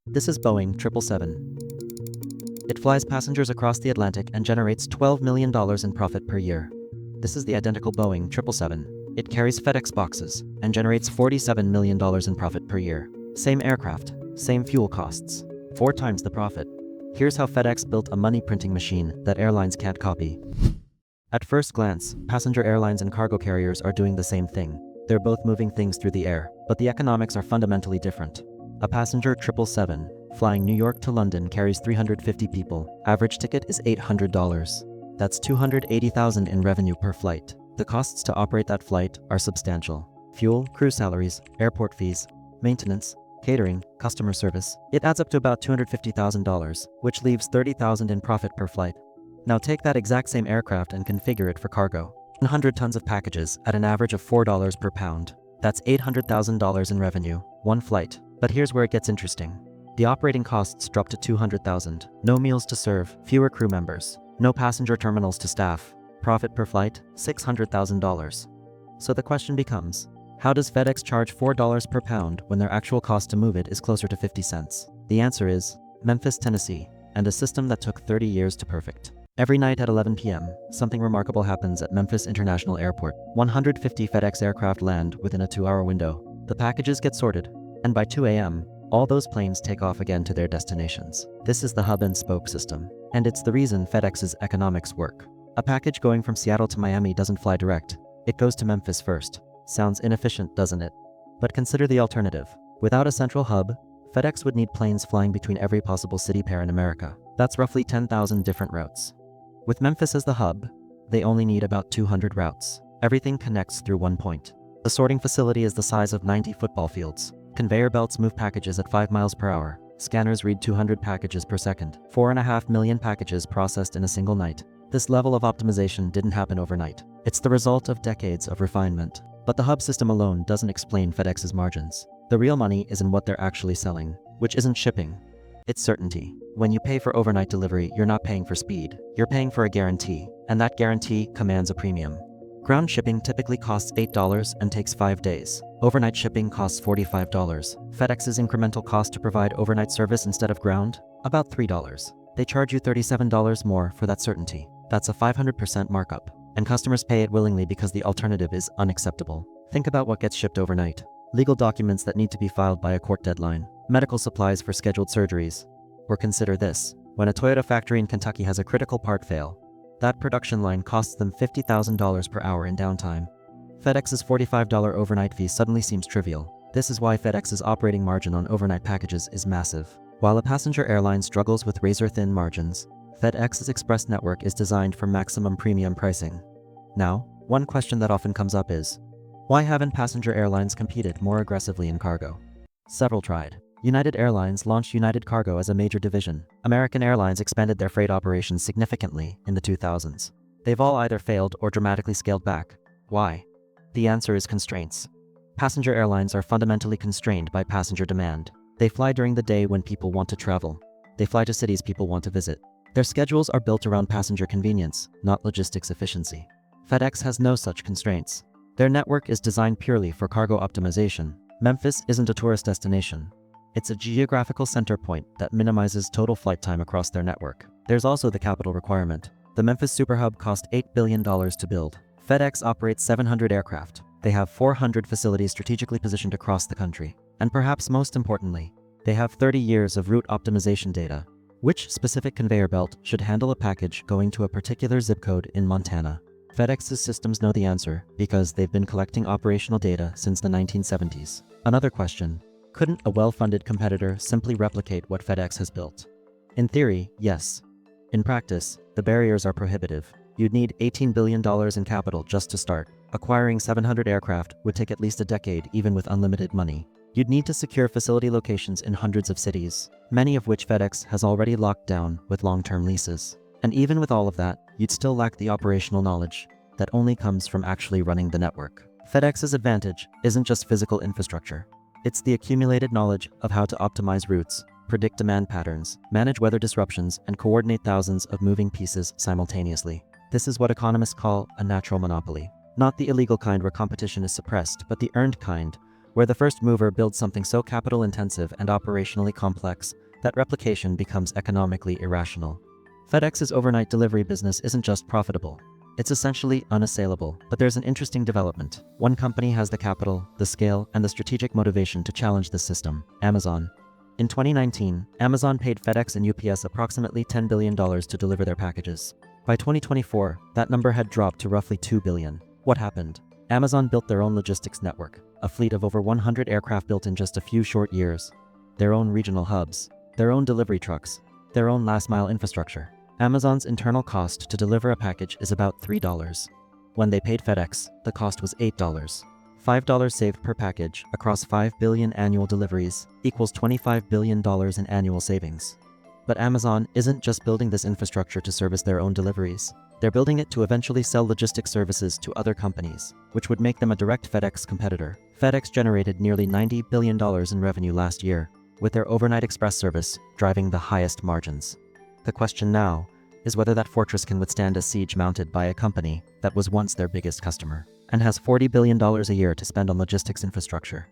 This is Boeing 777. It flies passengers across the Atlantic and generates $12 million in profit per year. This is the identical Boeing 777. It carries FedEx boxes and generates $47 million in profit per year. Same aircraft, same fuel costs, 4 times the profit. Here's how FedEx built a money printing machine that airlines can't copy. At first glance, passenger airlines and cargo carriers are doing the same thing. They're both moving things through the air, but the economics are fundamentally different. A passenger 777 flying New York to London carries 350 people. Average ticket is $800. That's $280,000 in revenue per flight. The costs to operate that flight are substantial. Fuel, crew salaries, airport fees, maintenance, catering, customer service. It adds up to about $250,000, which leaves $30,000 in profit per flight. Now take that exact same aircraft and configure it for cargo. 100 tons of packages at an average of $4 per pound. That's $800,000 in revenue, one flight. But here's where it gets interesting. The operating costs drop to $200,000. No meals to serve, fewer crew members, no passenger terminals to staff. Profit per flight, $600,000. So the question becomes, how does FedEx charge $4 per pound when their actual cost to move it is closer to 50 cents? The answer is Memphis, Tennessee, and a system that took 30 years to perfect. Every night at 11 p.m., something remarkable happens at Memphis International Airport. 150 FedEx aircraft land within a 2-hour window. The packages get sorted, and by 2 a.m., all those planes take off again to their destinations. This is the hub and spoke system, and it's the reason FedEx's economics work. A package going from Seattle to Miami doesn't fly direct. It goes to Memphis first. Sounds inefficient, doesn't it? But consider the alternative. Without a central hub, FedEx would need planes flying between every possible city pair in America. That's roughly 10,000 different routes. With Memphis as the hub, they only need about 200 routes. Everything connects through one point. The sorting facility is the size of 90 football fields. Conveyor belts move packages at 5 miles per hour. Scanners read 200 packages per second. 4.5 million packages processed in a single night. This level of optimization didn't happen overnight. It's the result of decades of refinement. But the hub system alone doesn't explain FedEx's margins. The real money is in what they're actually selling, which isn't shipping. It's certainty. When you pay for overnight delivery, you're not paying for speed. You're paying for a guarantee, and that guarantee commands a premium. Ground shipping typically costs $8 and takes 5 days. Overnight shipping costs $45. FedEx's incremental cost to provide overnight service instead of ground? About $3. They charge you $37 more for that certainty. That's a 500% markup. And customers pay it willingly because the alternative is unacceptable. Think about what gets shipped overnight. Legal documents that need to be filed by a court deadline. Medical supplies for scheduled surgeries. Or consider this. When a Toyota factory in Kentucky has a critical part fail, that production line costs them $50,000 per hour in downtime. FedEx's $45 overnight fee suddenly seems trivial. This is why FedEx's operating margin on overnight packages is massive. While a passenger airline struggles with razor-thin margins, FedEx's express network is designed for maximum premium pricing. Now, one question that often comes up is, why haven't passenger airlines competed more aggressively in cargo? Several tried. United Airlines launched United Cargo as a major division. American Airlines expanded their freight operations significantly in the 2000s. They've all either failed or dramatically scaled back. Why? The answer is constraints. Passenger airlines are fundamentally constrained by passenger demand. They fly during the day when people want to travel. They fly to cities people want to visit. Their schedules are built around passenger convenience, not logistics efficiency. FedEx has no such constraints. Their network is designed purely for cargo optimization. Memphis isn't a tourist destination. It's a geographical center point that minimizes total flight time across their network. There's also the capital requirement. The Memphis Superhub cost $8 billion to build. FedEx operates 700 aircraft. They have 400 facilities strategically positioned across the country. And perhaps most importantly, they have 30 years of route optimization data. Which specific conveyor belt should handle a package going to a particular zip code in Montana? FedEx's systems know the answer because they've been collecting operational data since the 1970s. Another question. Couldn't a well-funded competitor simply replicate what FedEx has built? In theory, yes. In practice, the barriers are prohibitive. You'd need $18 billion in capital just to start. Acquiring 700 aircraft would take at least a decade even with unlimited money. You'd need to secure facility locations in hundreds of cities, many of which FedEx has already locked down with long-term leases. And even with all of that, you'd still lack the operational knowledge that only comes from actually running the network. FedEx's advantage isn't just physical infrastructure. It's the accumulated knowledge of how to optimize routes, predict demand patterns, manage weather disruptions, and coordinate thousands of moving pieces simultaneously. This is what economists call a natural monopoly. Not the illegal kind where competition is suppressed, but the earned kind, where the first mover builds something so capital-intensive and operationally complex that replication becomes economically irrational. FedEx's overnight delivery business isn't just profitable. It's essentially unassailable, but there's an interesting development. One company has the capital, the scale, and the strategic motivation to challenge this system: Amazon. In 2019, Amazon paid FedEx and UPS approximately $10 billion to deliver their packages. By 2024, that number had dropped to roughly $2 billion. What happened? Amazon built their own logistics network, a fleet of over 100 aircraft built in just a few short years, their own regional hubs, their own delivery trucks, their own last-mile infrastructure. Amazon's internal cost to deliver a package is about $3. When they paid FedEx, the cost was $8. $5 saved per package across 5 billion annual deliveries equals $25 billion in annual savings. But Amazon isn't just building this infrastructure to service their own deliveries. They're building it to eventually sell logistics services to other companies, which would make them a direct FedEx competitor. FedEx generated nearly $90 billion in revenue last year, with their overnight express service driving the highest margins. The question now is whether that fortress can withstand a siege mounted by a company that was once their biggest customer and has $40 billion a year to spend on logistics infrastructure.